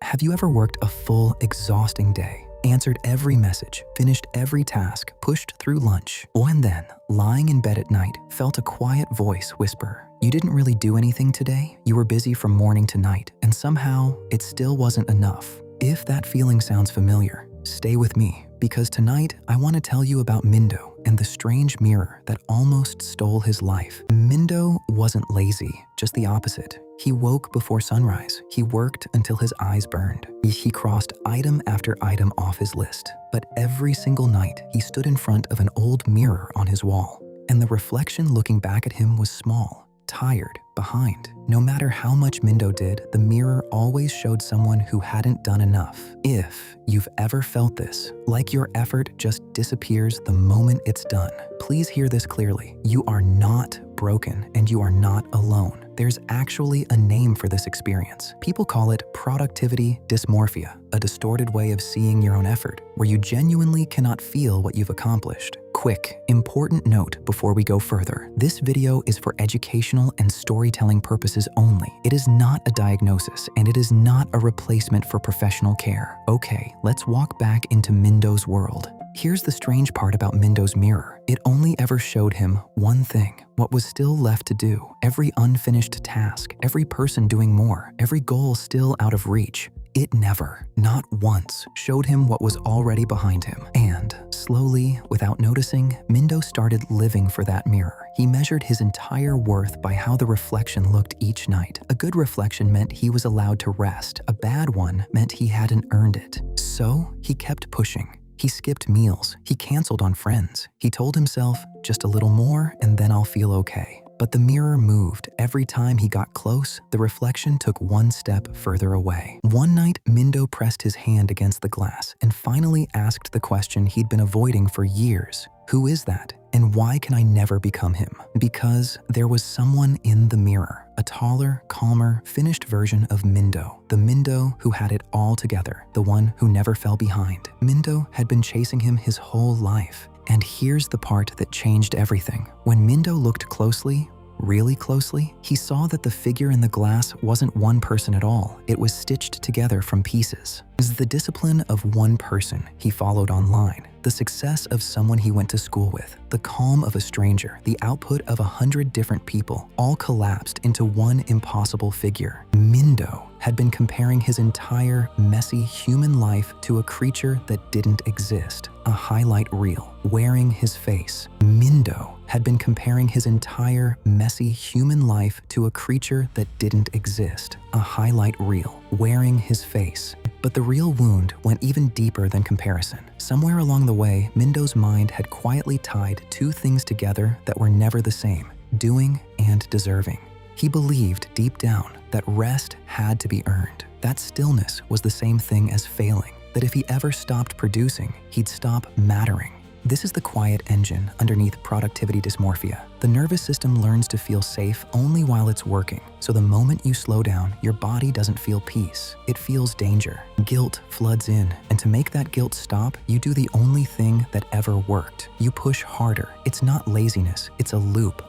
Have you ever worked a full, exhausting day, answered every message, finished every task, pushed through lunch, and then, lying in bed at night, felt a quiet voice whisper, "You didn't really do anything today? You were busy from morning to night, and somehow it still wasn't enough." If that feeling sounds familiar, stay with me, because tonight I want to tell you about Mindo and the strange mirror that almost stole his life. Mindo wasn't lazy, just the opposite. He woke before sunrise. He worked until his eyes burned. He crossed item after item off his list. But every single night, he stood in front of an old mirror on his wall. And the reflection looking back at him was small, tired, behind. No matter how much Mindo did, the mirror always showed someone who hadn't done enough. If you've ever felt this, like your effort just disappears the moment it's done, please hear this clearly. You are not broken and you are not alone. There's actually a name for this experience. People call it productivity dysmorphia, a distorted way of seeing your own effort, where you genuinely cannot feel what you've accomplished. Quick, important note before we go further. This video is for educational and storytelling purposes only. It is not a diagnosis, and it is not a replacement for professional care. Okay, let's walk back into Mindo's world. Here's the strange part about Mindo's mirror. It only ever showed him one thing, what was still left to do, every unfinished task, every person doing more, every goal still out of reach. It never, not once, showed him what was already behind him. And slowly, without noticing, Mindo started living for that mirror. He measured his entire worth by how the reflection looked each night. A good reflection meant he was allowed to rest. A bad one meant he hadn't earned it. So he kept pushing. He skipped meals. He canceled on friends. He told himself, just a little more and then I'll feel okay. But the mirror moved. Every time he got close, the reflection took one step further away. One night, Mindo pressed his hand against the glass and finally asked the question he'd been avoiding for years. Who is that? And why can I never become him? Because there was someone in the mirror, a taller, calmer, finished version of Mindo. The Mindo who had it all together, the one who never fell behind. Mindo had been chasing him his whole life. And here's the part that changed everything. When Mindo looked closely, really closely, he saw that the figure in the glass wasn't one person at all. It was stitched together from pieces. It was the discipline of one person he followed online, the success of someone he went to school with, the calm of a stranger, the output of 100 different people, all collapsed into one impossible figure. Mindo had been comparing his entire messy human life to a creature that didn't exist, a highlight reel, wearing his face. Mindo had been comparing his entire messy human life to a creature that didn't exist, a highlight reel, wearing his face. But the real wound went even deeper than comparison. Somewhere along the way, Mindo's mind had quietly tied two things together that were never the same: doing and deserving. He believed deep down that rest had to be earned. That stillness was the same thing as failing, that if he ever stopped producing, he'd stop mattering. This is the quiet engine underneath productivity dysmorphia. The nervous system learns to feel safe only while it's working. So the moment you slow down, your body doesn't feel peace. It feels danger. Guilt floods in, and to make that guilt stop, you do the only thing that ever worked. You push harder. It's not laziness, it's a loop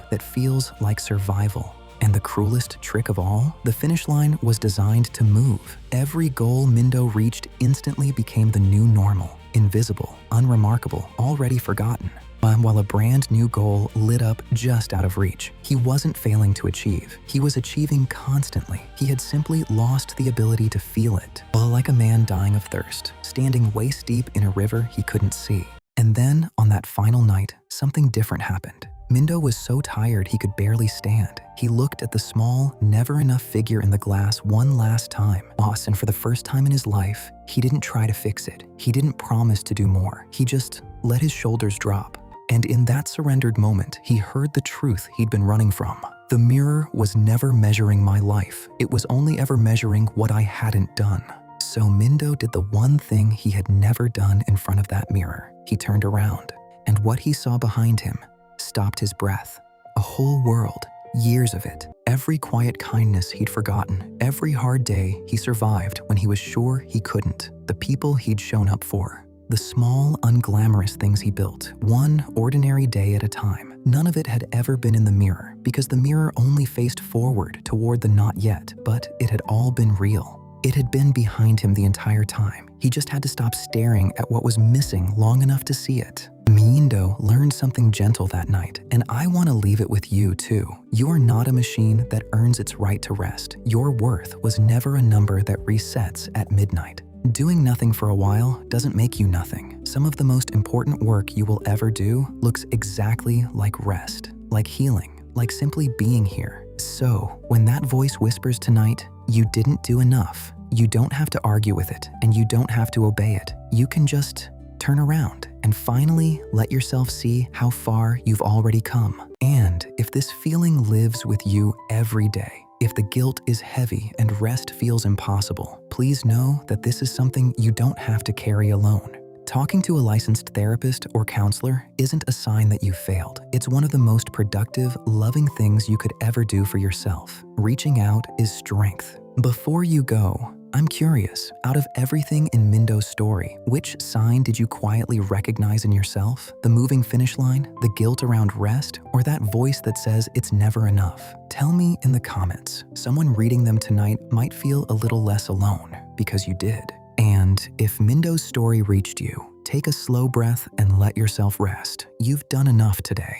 that feels like survival. And the cruelest trick of all, the finish line was designed to move. Every goal Mindo reached instantly became the new normal. Invisible, unremarkable, already forgotten. While a brand new goal lit up just out of reach. He wasn't failing to achieve. He was achieving constantly. He had simply lost the ability to feel it. Like a man dying of thirst, standing waist deep in a river he couldn't see. And then, on that final night, something different happened. Mindo was so tired he could barely stand. He looked at the small, never-enough figure in the glass one last time. And for the first time in his life, he didn't try to fix it. He didn't promise to do more. He just let his shoulders drop. And in that surrendered moment, he heard the truth he'd been running from. The mirror was never measuring my life. It was only ever measuring what I hadn't done. So Mindo did the one thing he had never done in front of that mirror. He turned around, and what he saw behind him stopped his breath. A whole world, years of it. Every quiet kindness he'd forgotten, every hard day he survived when he was sure he couldn't. The people he'd shown up for. The small, unglamorous things he built, one ordinary day at a time. None of it had ever been in the mirror, because the mirror only faced forward toward the not yet, but it had all been real. It had been behind him the entire time. He just had to stop staring at what was missing long enough to see it. Mindo learned something gentle that night, and I want to leave it with you too. You are not a machine that earns its right to rest. Your worth was never a number that resets at midnight. Doing nothing for a while doesn't make you nothing. Some of the most important work you will ever do looks exactly like rest, like healing, like simply being here. So, when that voice whispers tonight, you didn't do enough, you don't have to argue with it, and you don't have to obey it. You can just turn around and finally let yourself see how far you've already come. And if this feeling lives with you every day, if the guilt is heavy and rest feels impossible, please know that this is something you don't have to carry alone. Talking to a licensed therapist or counselor isn't a sign that you failed. It's one of the most productive, loving things you could ever do for yourself. Reaching out is strength. Before you go, I'm curious, out of everything in Mindo's story, which sign did you quietly recognize in yourself? The moving finish line, the guilt around rest, or that voice that says it's never enough? Tell me in the comments. Someone reading them tonight might feel a little less alone, because you did. And if Mindo's story reached you, take a slow breath and let yourself rest. You've done enough today.